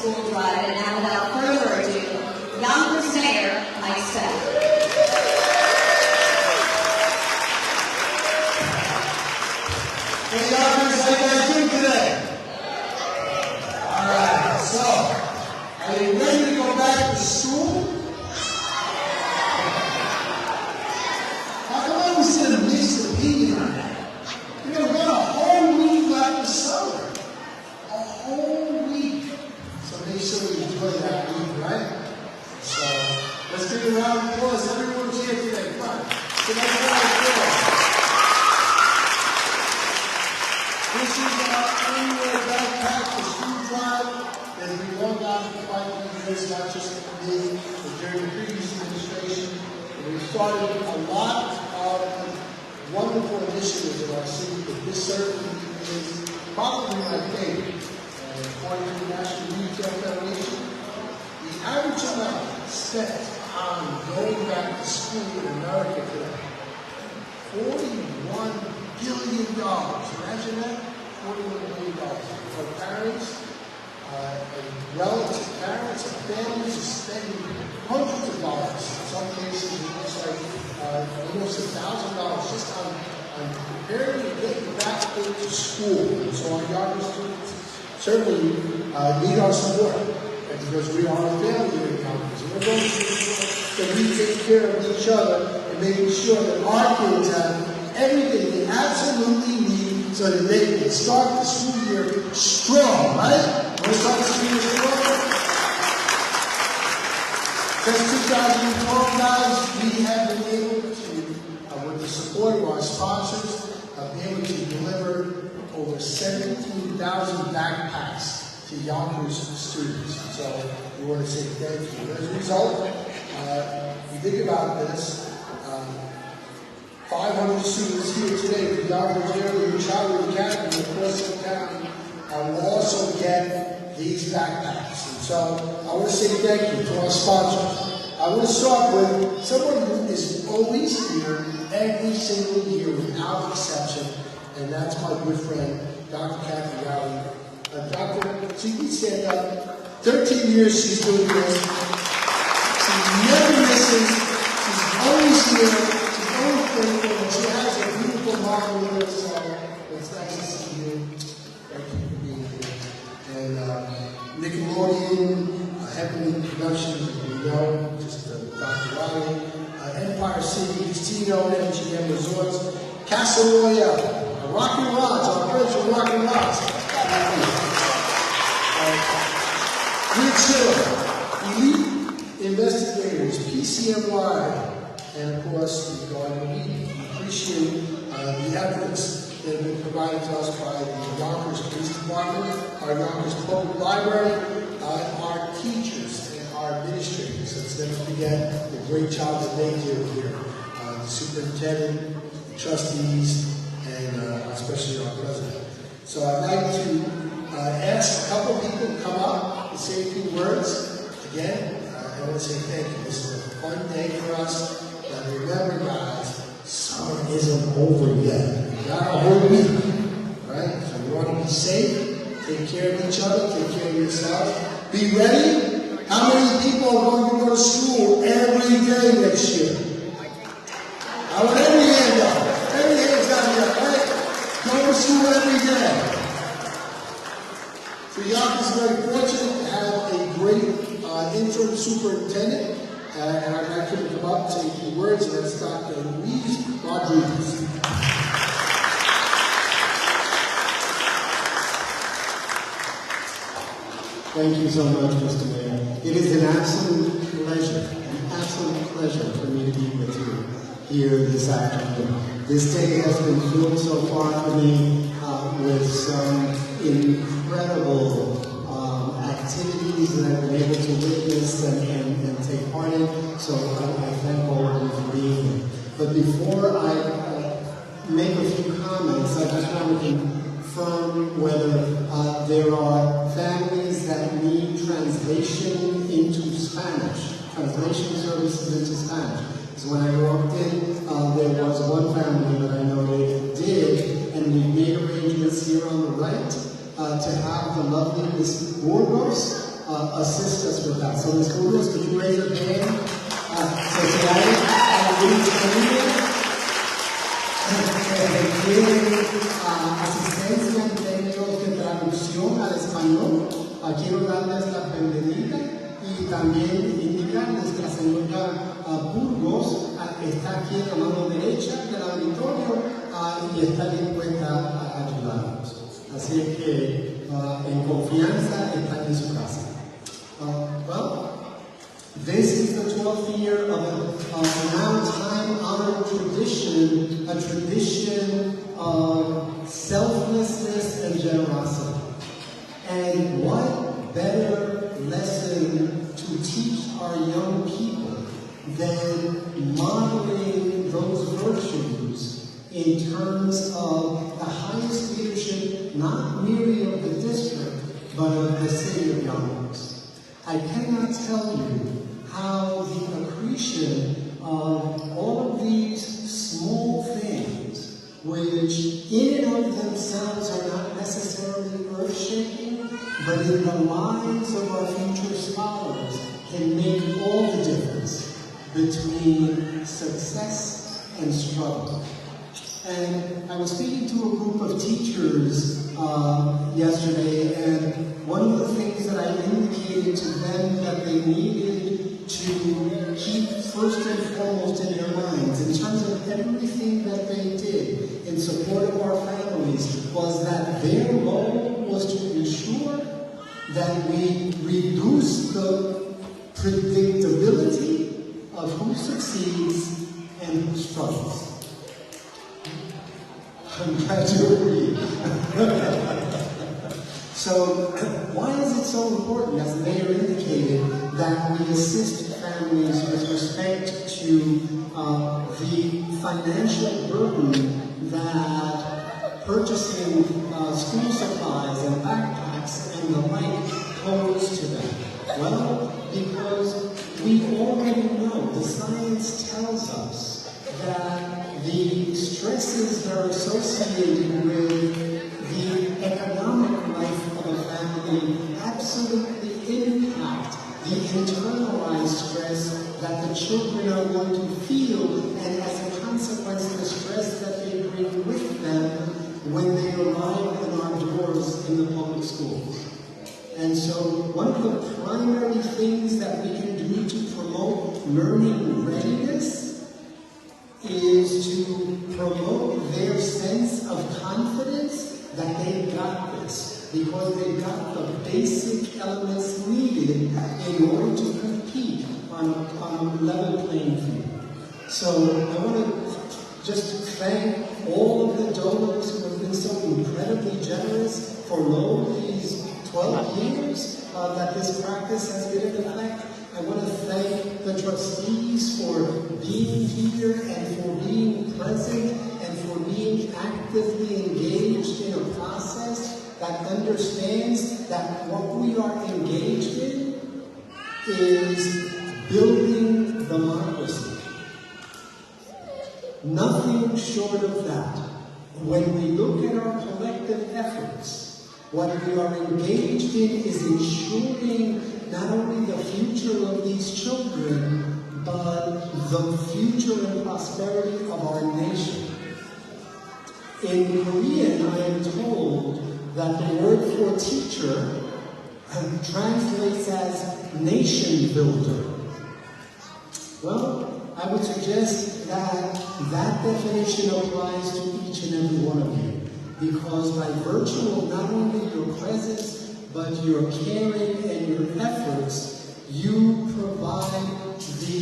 school drive. And now, without further ado, Yonkers Mayor Mike Spano. Hey, Yonkers, how you guys doing today? All right, so, are you ready to go back to school? How come I was in a mixed opinion on that? You know, we've got a whole week left of summer. A whole week. So make sure we enjoy that week, right? So, let's give a round of applause. Everyone's here today. Come on. So let's go to applause. This is our annual backpack to school drive that we long on for 5 years, not just for me, but during the previous administration. And we started a lot of wonderful initiatives in our city, but this certainly is probably my favorite. According to the National Retail Federation, the average amount spent on going back to school in America today, $41 billion. Imagine that, $41 billion. For parents, and relative parents and families are spending hundreds of dollars. In some cases, it looks like almost $1,000 just on preparing to get you back into school. And so our younger students certainly need our support, and because we are a family here in Yonkers. And we're going to make sure that we take care of each other and making sure that our kids have everything they absolutely need so that they can start the school year strong, right? Want to start the school year strong? Since 2012, guys, we have been able to, with the support of our sponsors, be able to deliver over 17,000 backpacks to Yonkers students. So we want to say thank you. As a result, you think about this, 500 students here today at the Yonkers Area Childhood Academy across the county will also get these backpacks. And so I want to say thank you to our sponsors. I want to start with someone who is always here every single year without exception, and that's my good friend, Dr. Kathy Rowley. Doctor, she can stand up. 13 years she's doing this. She never misses. She's always here. She's always faithful. And she has a beautiful model with her. So it's nice to see you. Thank you for being here. And Nickelodeon, Heavenly Productions, as we know, just Dr. Rowley. Empire City, Casino, MGM Resorts, Castle Royale, Rockin' Rods, our friends from Rockin' Rods. We're chill, Elite Investigators, PCMY, and of course, the Garden of Eden. We appreciate the efforts that have been provided to us by the Yonkers Police Department, our Yonkers Public Library, our teachers, and our administrators. Let's never forget the great job that they do here. The superintendent, the trustees, and especially our president. So I'd like to ask a couple of people to come up and say a few words. Again, I want to say thank you. This is a fun day for us. But remember, guys, summer isn't over yet. We got a whole week, right? So we want to be safe, take care of each other, take care of yourselves. Be ready. How many people are going to go to school every day next year? I want every hand up. Every hand's got to be up, right? Go to school every day. So Yonkers is very fortunate to have a great interim superintendent. And I'd like him to come up and say a few words, and that's Dr. Luis Rodriguez. Thank you so much, Mr. Mayor. It is an absolute pleasure for me to be with you here this afternoon. This day has been filled so far for me with some incredible activities that I've been able to witness and take part in. So I thank all of you for being here. But before I make a few comments, I just want to confirm whether there are families that need translation into Spanish, translation services into Spanish. So when I walked in, there was one family that I know they did, and we made arrangements here on the right to have the lovely Miss Burgos assist us with that. So, Ms. Kudos, could you raise your hand? Sociedades, requieren asistencia en términos de traducción al español. Quiero darles la bienvenida y también indicarles que la señora Burgos está aquí en la mano derecha del auditorio y está dispuesta a ayudarnos. Así es que en confianza está en su casa. Well, this is the 12th year of a now time-honored tradition, a tradition of selflessness and generosity. And what better lesson to teach our young people than modeling those virtues in terms of the highest leadership, not merely of the district, but of the City of Yonkers. I cannot tell you how the accretion of all of these small things, which in and of themselves are not necessarily earth-shaking, but in the lives of our future scholars can make all the difference between success and struggle. And I was speaking to a group of teachers yesterday, and one of the things that I indicated to them that they needed to keep first and foremost in their minds, in terms of everything that they did in support of our families, was that their role was to ensure that we reduce the predictability of who succeeds and who struggles. I'm glad you agree. So, why is it so important, as the mayor indicated, that we assist families with respect to the financial burden that purchasing school supplies and backpacks and the like pose to them? Well, because we already know, the science tells us that the stresses that are associated with the economic life of a family absolutely impact the internalized stress that the children are going to feel, and as a consequence, the stress that they bring with them when they arrive in our doors in the public schools. And so one of the primary things that we can do to promote learning readiness is to promote their sense of confidence that they've got this, because they've got the basic elements needed in order to compete on a level playing field. So I want to just thank all of the donors who have been so incredibly generous for these 12 years that this practice has been in effect. I want to thank the trustees for being here and for being present and for being actively engaged in a process that understands that what we are engaged in is building democracy. Nothing short of that. When we look at our collective efforts, what we are engaged in is ensuring not only the future of these children, but the future and prosperity of our nation. In Korean, I am told that the word for teacher translates as nation builder. Well, I would suggest that that definition applies to each and every one of you, because by virtue of not only your presence, but your caring and your efforts, you provide the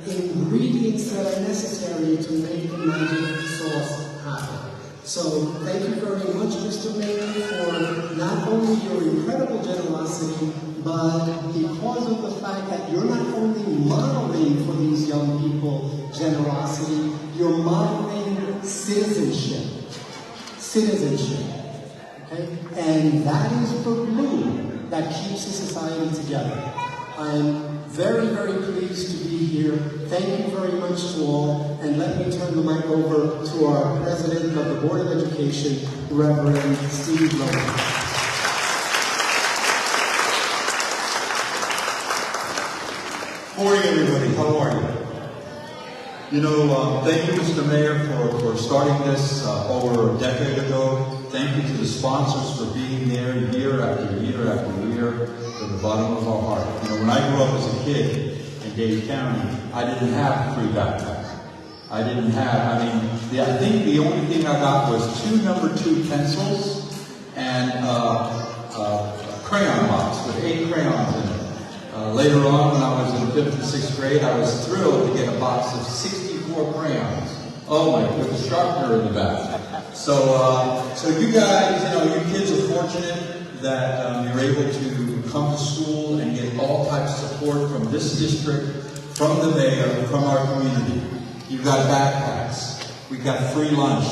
ingredients that are necessary to make the magic sauce happen. So thank you very much, Mr. Mayor, for not only your incredible generosity, but because of the fact that you're not only modeling for these young people generosity, you're modeling citizenship. Okay? And that is the glue that keeps the society together. I'm very, very pleased to be here. Thank you very much to all. And let me turn the mic over to our President of the Board of Education, Reverend Steve Bolmer. Morning, everybody. How are you? You know, thank you, Mr. Mayor, for starting this over a decade ago. Thank you to the sponsors for being there year after year after year from the bottom of our heart. You know, when I grew up as a kid in Dade County, I didn't have free backpacks. I didn't have, I think the only thing I got was 2 number 2 pencils and a crayon box with 8 crayons in it. Later on, when I was in 5th and 6th grade, I was thrilled to get a box of 64 crayons. Oh my, with a sharpener in the back. So you guys, you know, you kids are fortunate that you're able to come to school and get all types of support from this district, from the mayor, from our community. You've got backpacks. We've got free lunch.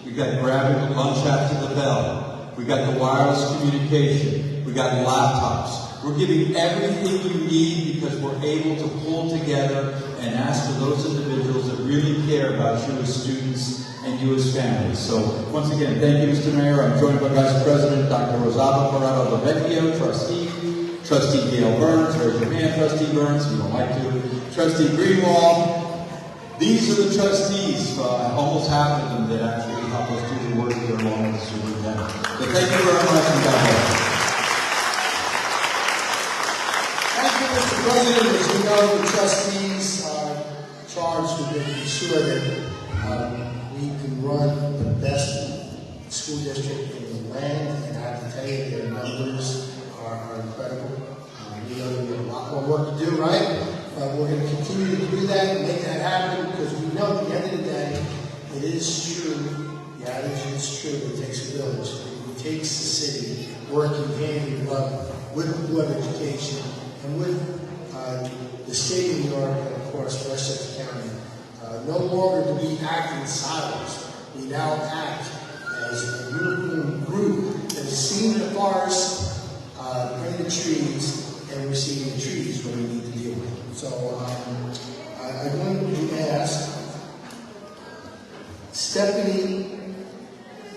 We've got grabbing lunch after the bell. We've got the wireless communication. We've got laptops. We're giving everything you need because we're able to pull together and ask for those individuals that really care about you as students and you as families. So, once again, thank you, Mr. Mayor. I'm joined by Vice President Dr. Rosado Corrado Vecchio, Trustee Gail Burns, raise your hand, Trustee Burns, if you don't like to, Trustee Greenwald. These are the trustees, almost half of them that actually help us do the work here along with the superintendent. So thank you very much and God bless. Thank you, Mr. President. As you know, the trustees are charged with making sure that we can run the best school district in the land, and I have to tell you, their numbers are incredible. We know we have a lot more work to do, right? But we're going to continue to do that and make that happen because we know at the end of the day, it is true, the adage is true, it takes a village. It takes the city working hand in glove with the Board of Education and with the state of New York and, of course, Westchester County. No longer do we act in silos. We now act as a uniform group that is seeing the forest, planting the trees, and we're seeing the trees when we need to deal with it. So I'm going to ask Stefanie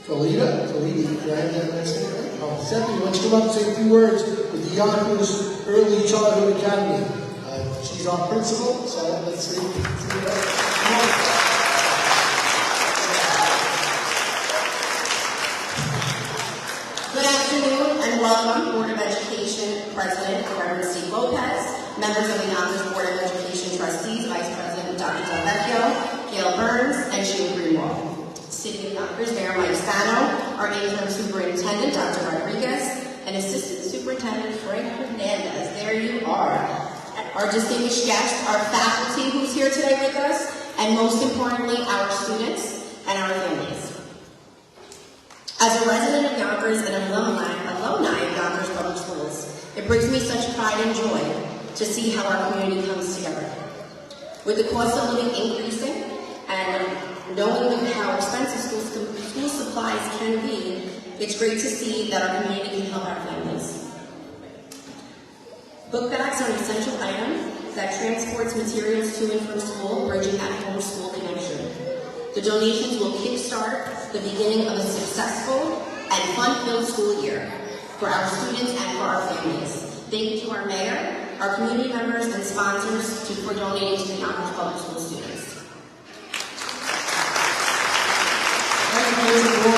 Felidi, did I have that next name right? Oh, Stefanie, why don't you come up and say a few words with the Yonkers Early Childhood Academy. She's our principal, so let's see. Good afternoon and welcome, Board of Education President Reverend Steve Lopez, members of the Yonkers Board of Education Trustees, Vice President Dr. Del Vecchio, Gail Burns, and Sheila Greenwald. City of Yonkers Mayor Mike Spano, our Interim Superintendent Dr. Rodriguez, and Assistant Superintendent Frank Hernandez. There you are. Our distinguished guests, our faculty who's here today with us, and most importantly, our students and our families. As a resident of Yonkers and an alumni of Yonkers Public Schools, it brings me such pride and joy to see how our community comes together. With the cost of living increasing and knowing how expensive school supplies can be, it's great to see that our community can help our families. Book bags are an essential item that transports materials to and from school, bridging that home-school connection. The donations will kickstart the beginning of a successful and fun-filled school year for our students and for our families. Thank you to our mayor, our community members, and sponsors for donating to the Yonkers Public School students. Thank you to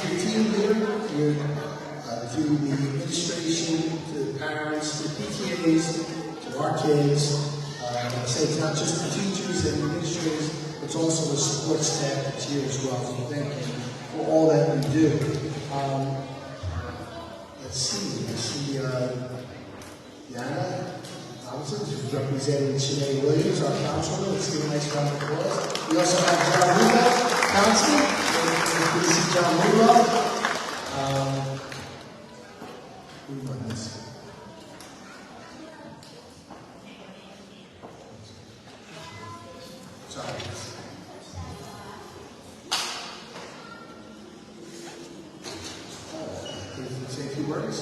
your team here, to the administration, to the parents, to the PTAs, to our kids. I say it's not just the teachers and the administrators, it's also the support staff that's here as well. So thank you for all that you do. Let's see. I see Yana Thompson, who's representing Sinead Williams, our councilman. Let's give a nice round of applause. We also have John Rudolph, councilman. Good to see John Rudolph. Sorry. Say a few words.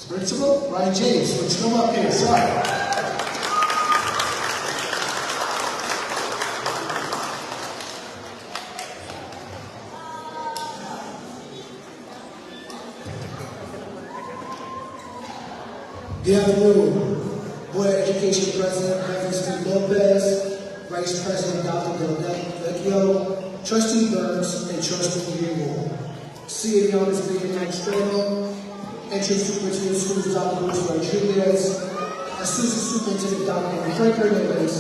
Principal Ryan James, let's come up here. Sorry. Good afternoon, Board of Education President, Reverend Steve Lopez, Vice President Dr. Del Vecchio, Trustee Burns, and Trustee Greenwald. City of Yonkers Mayor Spano, Interim Superintendent of Schools Dr. Luis Rodriguez, Assistant Superintendent Dr. Frank Hernandez,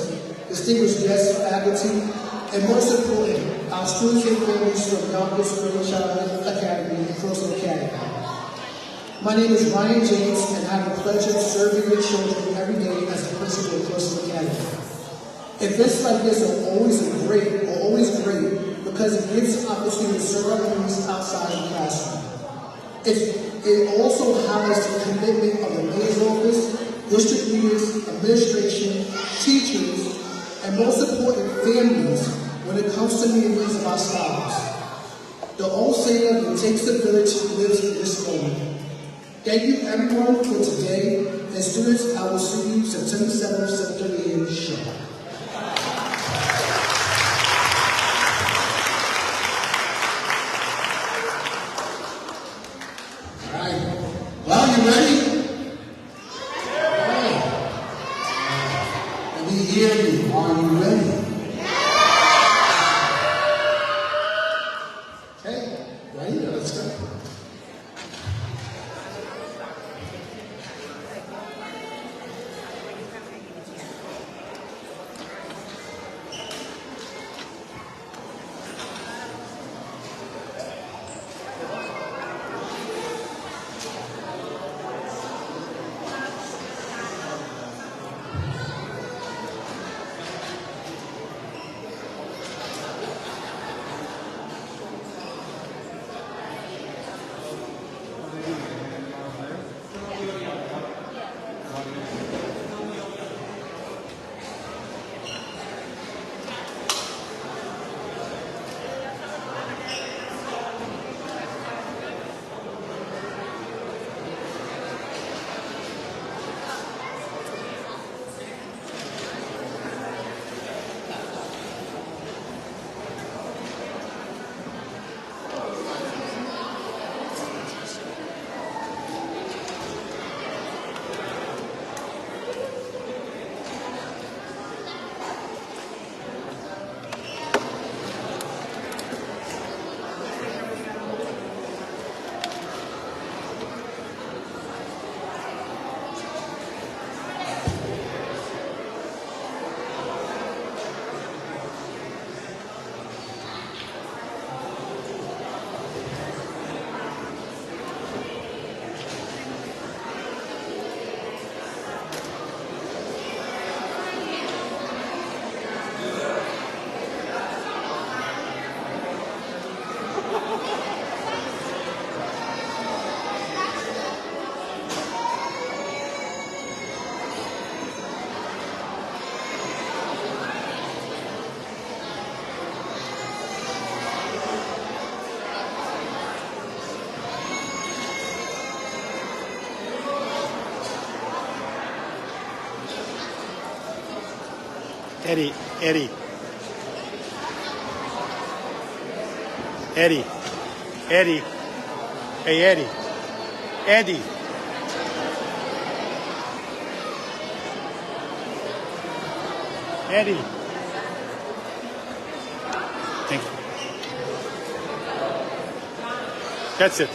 distinguished guests, faculty, and most important, our students and families from Yonkers Early Childhood Academy and Frozen Academy. My name is Ryan James, and I have the pleasure of serving your children every day as the principal of Frozen Academy. Events like this are always great because it gives opportunity to serve our communities outside of the classroom. It also highlights the commitment of the mayor's office, district leaders, administration, teachers, and most important, families when it comes to meeting the needs of our scholars. The old saying of it takes a village lives in this moment. Thank you everyone for today, and students, I will see you September 7th, 7:30 a.m. sharp. All right. Well, you ready? All right. Let me hear you. Are you ready? Okay. Ready? Let's go. Eddie. Eddie. Hey, Eddie. Eddie. Eddie. Thank you. That's it.